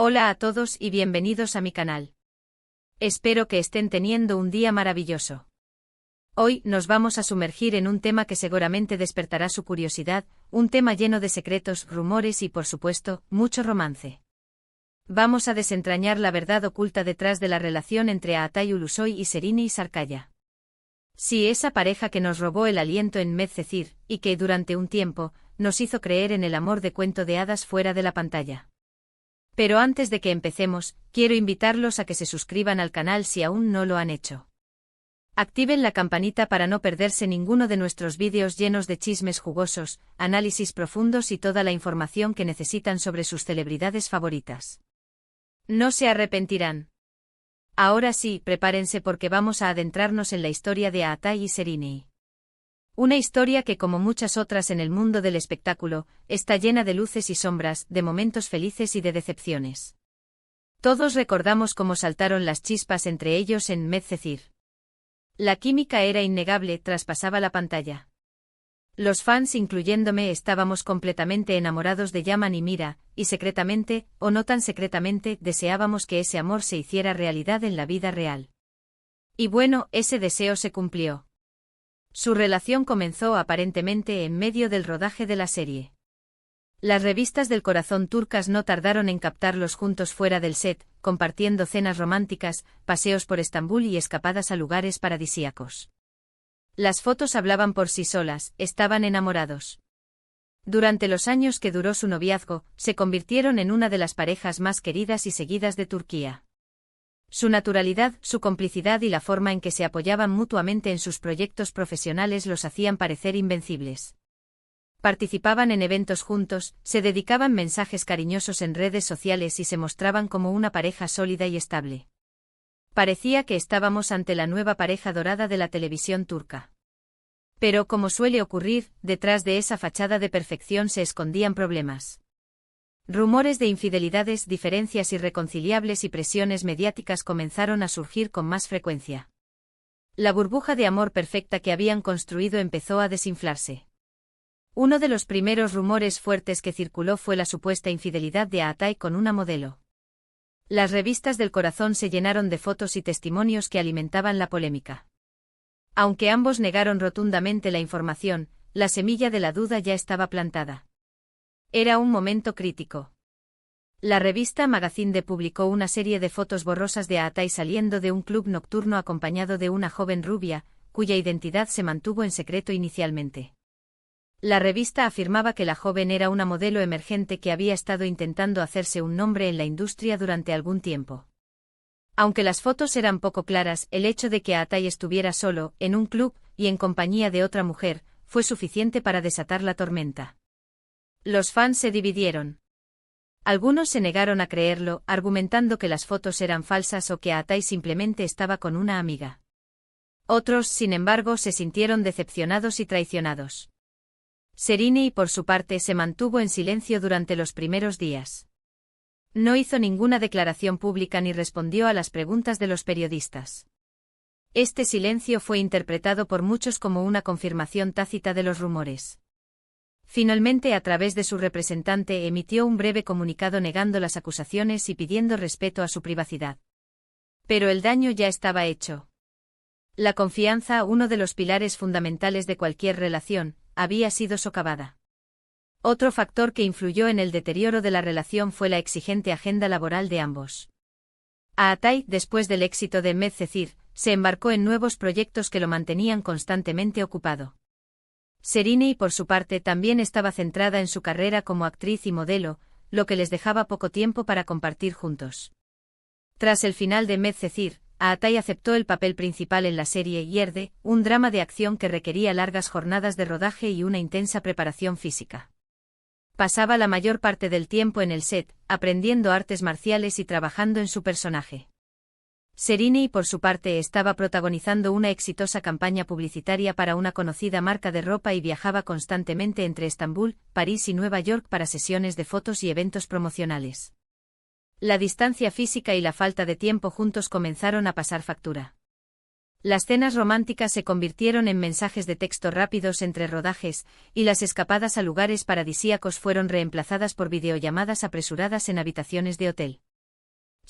Hola a todos y bienvenidos a mi canal. Espero que estén teniendo un día maravilloso. Hoy nos vamos a sumergir en un tema que seguramente despertará su curiosidad, un tema lleno de secretos, rumores y por supuesto, mucho romance. Vamos a desentrañar la verdad oculta detrás de la relación entre Aatay Ulusoy y Serine Sarkaya. Sí, esa pareja que nos robó el aliento en Medcezir, y que durante un tiempo, nos hizo creer en el amor de cuento de hadas fuera de la pantalla. Pero antes de que empecemos, quiero invitarlos a que se suscriban al canal si aún no lo han hecho. Activen la campanita para no perderse ninguno de nuestros vídeos llenos de chismes jugosos, análisis profundos y toda la información que necesitan sobre sus celebridades favoritas. No se arrepentirán. Ahora sí, prepárense porque vamos a adentrarnos en la historia de Aatay y Serine. Una historia que, como muchas otras en el mundo del espectáculo, está llena de luces y sombras, de momentos felices y de decepciones. Todos recordamos cómo saltaron las chispas entre ellos en Medcezir. La química era innegable, traspasaba la pantalla. Los fans, incluyéndome, estábamos completamente enamorados de Yaman y Mira, y secretamente, o no tan secretamente, deseábamos que ese amor se hiciera realidad en la vida real. Y bueno, ese deseo se cumplió. Su relación comenzó aparentemente en medio del rodaje de la serie. Las revistas del corazón turcas no tardaron en captarlos juntos fuera del set, compartiendo cenas románticas, paseos por Estambul y escapadas a lugares paradisíacos. Las fotos hablaban por sí solas, estaban enamorados. Durante los años que duró su noviazgo, se convirtieron en una de las parejas más queridas y seguidas de Turquía. Su naturalidad, su complicidad y la forma en que se apoyaban mutuamente en sus proyectos profesionales los hacían parecer invencibles. Participaban en eventos juntos, se dedicaban mensajes cariñosos en redes sociales y se mostraban como una pareja sólida y estable. Parecía que estábamos ante la nueva pareja dorada de la televisión turca. Pero, como suele ocurrir, detrás de esa fachada de perfección se escondían problemas. Rumores de infidelidades, diferencias irreconciliables y presiones mediáticas comenzaron a surgir con más frecuencia. La burbuja de amor perfecta que habían construido empezó a desinflarse. Uno de los primeros rumores fuertes que circuló fue la supuesta infidelidad de Aatay con una modelo. Las revistas del corazón se llenaron de fotos y testimonios que alimentaban la polémica. Aunque ambos negaron rotundamente la información, la semilla de la duda ya estaba plantada. Era un momento crítico. La revista Magazine de publicó una serie de fotos borrosas de Aatay saliendo de un club nocturno acompañado de una joven rubia, cuya identidad se mantuvo en secreto inicialmente. La revista afirmaba que la joven era una modelo emergente que había estado intentando hacerse un nombre en la industria durante algún tiempo. Aunque las fotos eran poco claras, el hecho de que Aatay estuviera solo, en un club, y en compañía de otra mujer, fue suficiente para desatar la tormenta. Los fans se dividieron. Algunos se negaron a creerlo, argumentando que las fotos eran falsas o que Aatay simplemente estaba con una amiga. Otros, sin embargo, se sintieron decepcionados y traicionados. Serine, por su parte, se mantuvo en silencio durante los primeros días. No hizo ninguna declaración pública ni respondió a las preguntas de los periodistas. Este silencio fue interpretado por muchos como una confirmación tácita de los rumores. Finalmente, a través de su representante, emitió un breve comunicado negando las acusaciones y pidiendo respeto a su privacidad. Pero el daño ya estaba hecho. La confianza, uno de los pilares fundamentales de cualquier relación, había sido socavada. Otro factor que influyó en el deterioro de la relación fue la exigente agenda laboral de ambos. Aatay, después del éxito de Medcezir, se embarcó en nuevos proyectos que lo mantenían constantemente ocupado. Serine, por su parte, también estaba centrada en su carrera como actriz y modelo, lo que les dejaba poco tiempo para compartir juntos. Tras el final de Medcezir, Aatay aceptó el papel principal en la serie Yerde, un drama de acción que requería largas jornadas de rodaje y una intensa preparación física. Pasaba la mayor parte del tiempo en el set, aprendiendo artes marciales y trabajando en su personaje. Serine, por su parte, estaba protagonizando una exitosa campaña publicitaria para una conocida marca de ropa y viajaba constantemente entre Estambul, París y Nueva York para sesiones de fotos y eventos promocionales. La distancia física y la falta de tiempo juntos comenzaron a pasar factura. Las cenas románticas se convirtieron en mensajes de texto rápidos entre rodajes, y las escapadas a lugares paradisíacos fueron reemplazadas por videollamadas apresuradas en habitaciones de hotel.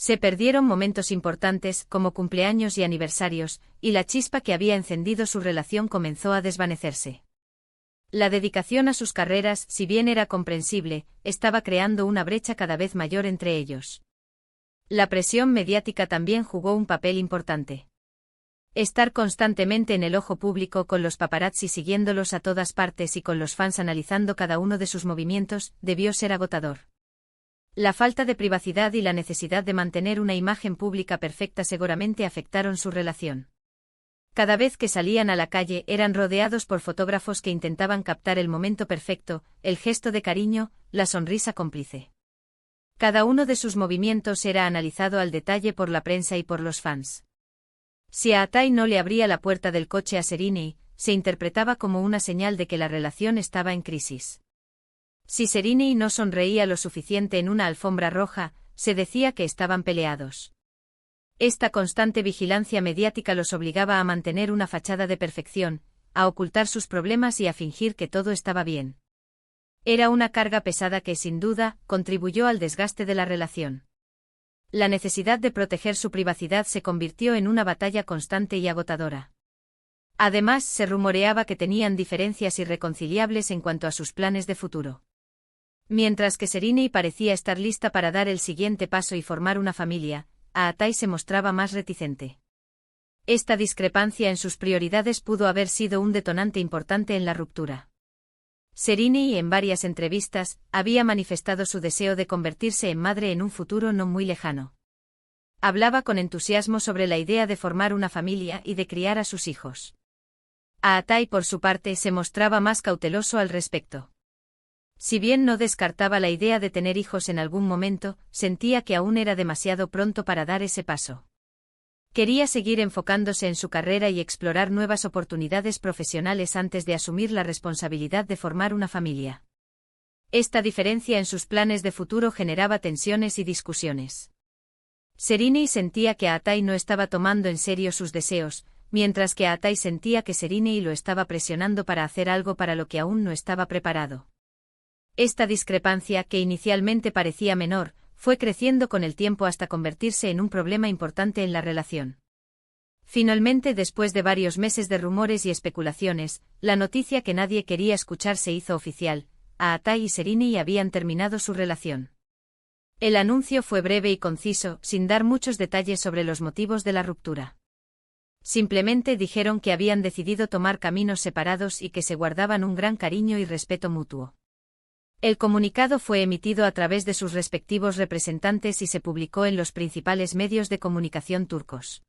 Se perdieron momentos importantes, como cumpleaños y aniversarios, y la chispa que había encendido su relación comenzó a desvanecerse. La dedicación a sus carreras, si bien era comprensible, estaba creando una brecha cada vez mayor entre ellos. La presión mediática también jugó un papel importante. Estar constantemente en el ojo público con los paparazzi siguiéndolos a todas partes y con los fans analizando cada uno de sus movimientos, debió ser agotador. La falta de privacidad y la necesidad de mantener una imagen pública perfecta seguramente afectaron su relación. Cada vez que salían a la calle eran rodeados por fotógrafos que intentaban captar el momento perfecto, el gesto de cariño, la sonrisa cómplice. Cada uno de sus movimientos era analizado al detalle por la prensa y por los fans. Si Atai no le abría la puerta del coche a Serrini, se interpretaba como una señal de que la relación estaba en crisis. Si Serrini no sonreía lo suficiente en una alfombra roja, se decía que estaban peleados. Esta constante vigilancia mediática los obligaba a mantener una fachada de perfección, a ocultar sus problemas y a fingir que todo estaba bien. Era una carga pesada que, sin duda, contribuyó al desgaste de la relación. La necesidad de proteger su privacidad se convirtió en una batalla constante y agotadora. Además, se rumoreaba que tenían diferencias irreconciliables en cuanto a sus planes de futuro. Mientras que Serrini parecía estar lista para dar el siguiente paso y formar una familia, Atai se mostraba más reticente. Esta discrepancia en sus prioridades pudo haber sido un detonante importante en la ruptura. Serrini, en varias entrevistas, había manifestado su deseo de convertirse en madre en un futuro no muy lejano. Hablaba con entusiasmo sobre la idea de formar una familia y de criar a sus hijos. Atai, por su parte, se mostraba más cauteloso al respecto. Si bien no descartaba la idea de tener hijos en algún momento, sentía que aún era demasiado pronto para dar ese paso. Quería seguir enfocándose en su carrera y explorar nuevas oportunidades profesionales antes de asumir la responsabilidad de formar una familia. Esta diferencia en sus planes de futuro generaba tensiones y discusiones. Serrini sentía que Atai no estaba tomando en serio sus deseos, mientras que Atai sentía que Serrini lo estaba presionando para hacer algo para lo que aún no estaba preparado. Esta discrepancia, que inicialmente parecía menor, fue creciendo con el tiempo hasta convertirse en un problema importante en la relación. Finalmente, después de varios meses de rumores y especulaciones, la noticia que nadie quería escuchar se hizo oficial: Atai y Serrini habían terminado su relación. El anuncio fue breve y conciso, sin dar muchos detalles sobre los motivos de la ruptura. Simplemente dijeron que habían decidido tomar caminos separados y que se guardaban un gran cariño y respeto mutuo. El comunicado fue emitido a través de sus respectivos representantes y se publicó en los principales medios de comunicación turcos.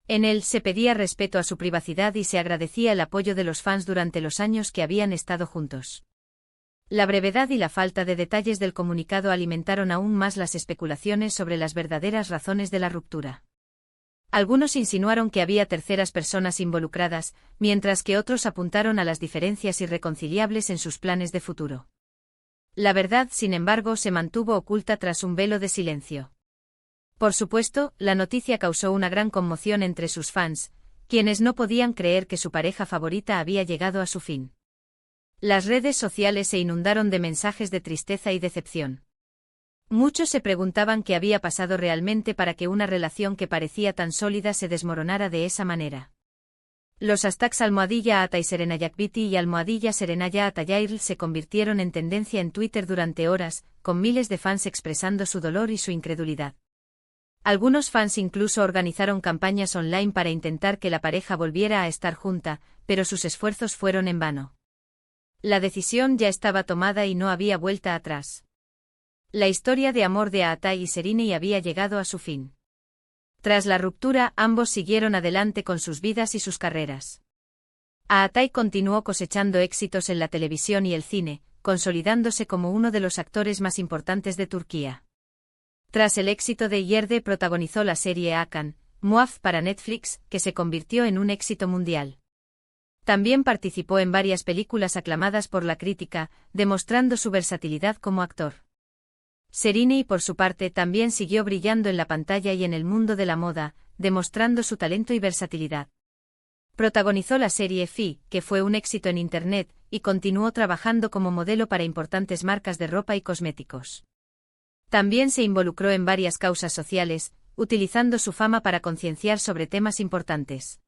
En él se pedía respeto a su privacidad y se agradecía el apoyo de los fans durante los años que habían estado juntos. La brevedad y la falta de detalles del comunicado alimentaron aún más las especulaciones sobre las verdaderas razones de la ruptura. Algunos insinuaron que había terceras personas involucradas, mientras que otros apuntaron a las diferencias irreconciliables en sus planes de futuro. La verdad, sin embargo, se mantuvo oculta tras un velo de silencio. Por supuesto, la noticia causó una gran conmoción entre sus fans, quienes no podían creer que su pareja favorita había llegado a su fin. Las redes sociales se inundaron de mensajes de tristeza y decepción. Muchos se preguntaban qué había pasado realmente para que una relación que parecía tan sólida se desmoronara de esa manera. Los hashtags @Atai Serenayakbiti y @Serenaya Atayairl se convirtieron en tendencia en Twitter durante horas, con miles de fans expresando su dolor y su incredulidad. Algunos fans incluso organizaron campañas online para intentar que la pareja volviera a estar junta, pero sus esfuerzos fueron en vano. La decisión ya estaba tomada y no había vuelta atrás. La historia de amor de Atai y Serrini había llegado a su fin. Tras la ruptura, ambos siguieron adelante con sus vidas y sus carreras. Atai continuó cosechando éxitos en la televisión y el cine, consolidándose como uno de los actores más importantes de Turquía. Tras el éxito de Yerde, protagonizó la serie Hakan, Muaf para Netflix, que se convirtió en un éxito mundial. También participó en varias películas aclamadas por la crítica, demostrando su versatilidad como actor. Serrini, por su parte, también siguió brillando en la pantalla y en el mundo de la moda, demostrando su talento y versatilidad. Protagonizó la serie Fi, que fue un éxito en Internet, y continuó trabajando como modelo para importantes marcas de ropa y cosméticos. También se involucró en varias causas sociales, utilizando su fama para concienciar sobre temas importantes.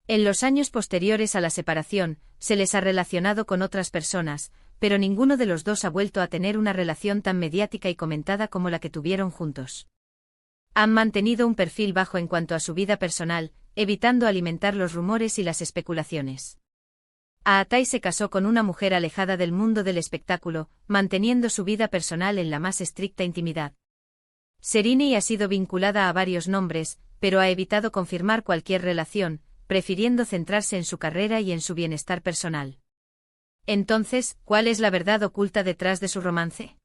En los años posteriores a la separación, se les ha relacionado con otras personas, pero ninguno de los dos ha vuelto a tener una relación tan mediática y comentada como la que tuvieron juntos. Han mantenido un perfil bajo en cuanto a su vida personal, evitando alimentar los rumores y las especulaciones. Aatai se casó con una mujer alejada del mundo del espectáculo, manteniendo su vida personal en la más estricta intimidad. Serrini ha sido vinculada a varios nombres, pero ha evitado confirmar cualquier relación, prefiriendo centrarse en su carrera y en su bienestar personal. Entonces, ¿cuál es la verdad oculta detrás de su romance?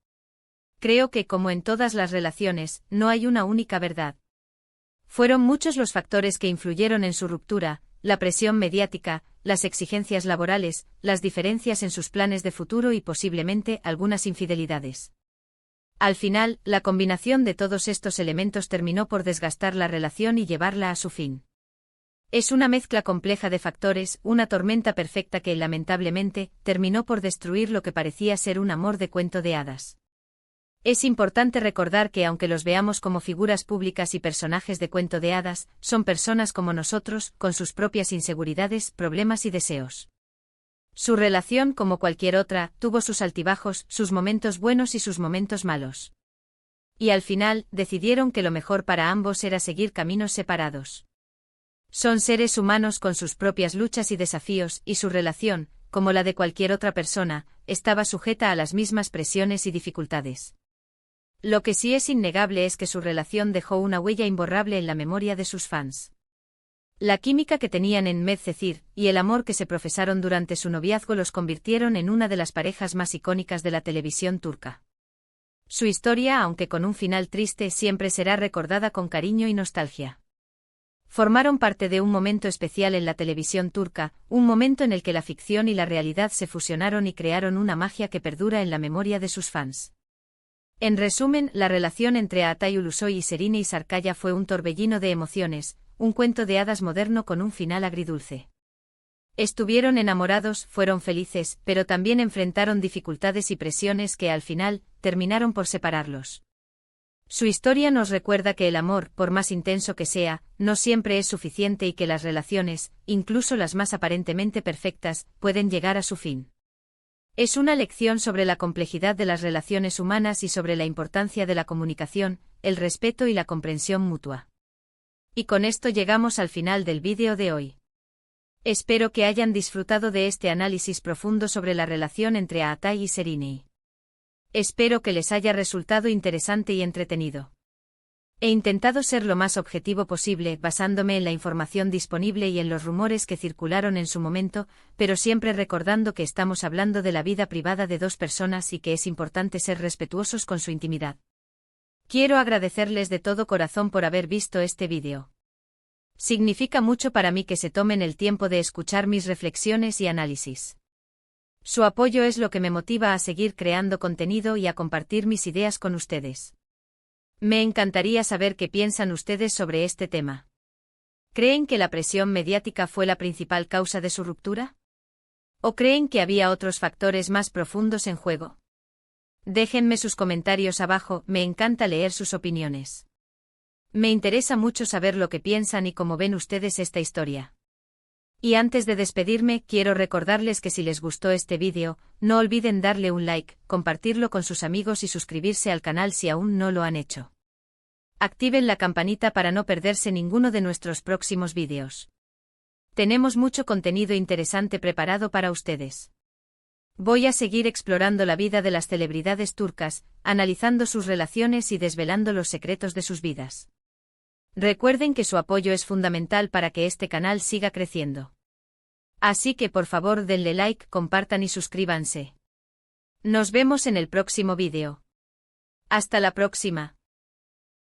Creo que, como en todas las relaciones, no hay una única verdad. Fueron muchos los factores que influyeron en su ruptura: la presión mediática, las exigencias laborales, las diferencias en sus planes de futuro y posiblemente algunas infidelidades. Al final, la combinación de todos estos elementos terminó por desgastar la relación y llevarla a su fin. Es una mezcla compleja de factores, una tormenta perfecta que, lamentablemente, terminó por destruir lo que parecía ser un amor de cuento de hadas. Es importante recordar que, aunque los veamos como figuras públicas y personajes de cuento de hadas, son personas como nosotros, con sus propias inseguridades, problemas y deseos. Su relación, como cualquier otra, tuvo sus altibajos, sus momentos buenos y sus momentos malos. Y al final, decidieron que lo mejor para ambos era seguir caminos separados. Son seres humanos con sus propias luchas y desafíos, y su relación, como la de cualquier otra persona, estaba sujeta a las mismas presiones y dificultades. Lo que sí es innegable es que su relación dejó una huella imborrable en la memoria de sus fans. La química que tenían en Medcezir y el amor que se profesaron durante su noviazgo los convirtieron en una de las parejas más icónicas de la televisión turca. Su historia, aunque con un final triste, siempre será recordada con cariño y nostalgia. Formaron parte de un momento especial en la televisión turca, un momento en el que la ficción y la realidad se fusionaron y crearon una magia que perdura en la memoria de sus fans. En resumen, la relación entre Aatai Ulusoy y Serrini Sarkaya fue un torbellino de emociones, un cuento de hadas moderno con un final agridulce. Estuvieron enamorados, fueron felices, pero también enfrentaron dificultades y presiones que, al final, terminaron por separarlos. Su historia nos recuerda que el amor, por más intenso que sea, no siempre es suficiente y que las relaciones, incluso las más aparentemente perfectas, pueden llegar a su fin. Es una lección sobre la complejidad de las relaciones humanas y sobre la importancia de la comunicación, el respeto y la comprensión mutua. Y con esto llegamos al final del vídeo de hoy. Espero que hayan disfrutado de este análisis profundo sobre la relación entre Aatai y Serrini. Espero que les haya resultado interesante y entretenido. He intentado ser lo más objetivo posible, basándome en la información disponible y en los rumores que circularon en su momento, pero siempre recordando que estamos hablando de la vida privada de dos personas y que es importante ser respetuosos con su intimidad. Quiero agradecerles de todo corazón por haber visto este vídeo. Significa mucho para mí que se tomen el tiempo de escuchar mis reflexiones y análisis. Su apoyo es lo que me motiva a seguir creando contenido y a compartir mis ideas con ustedes. Me encantaría saber qué piensan ustedes sobre este tema. ¿Creen que la presión mediática fue la principal causa de su ruptura? ¿O creen que había otros factores más profundos en juego? Déjenme sus comentarios abajo, me encanta leer sus opiniones. Me interesa mucho saber lo que piensan y cómo ven ustedes esta historia. Y antes de despedirme, quiero recordarles que si les gustó este vídeo, no olviden darle un like, compartirlo con sus amigos y suscribirse al canal si aún no lo han hecho. Activen la campanita para no perderse ninguno de nuestros próximos vídeos. Tenemos mucho contenido interesante preparado para ustedes. Voy a seguir explorando la vida de las celebridades turcas, analizando sus relaciones y desvelando los secretos de sus vidas. Recuerden que su apoyo es fundamental para que este canal siga creciendo. Así que por favor denle like, compartan y suscríbanse. Nos vemos en el próximo vídeo. Hasta la próxima.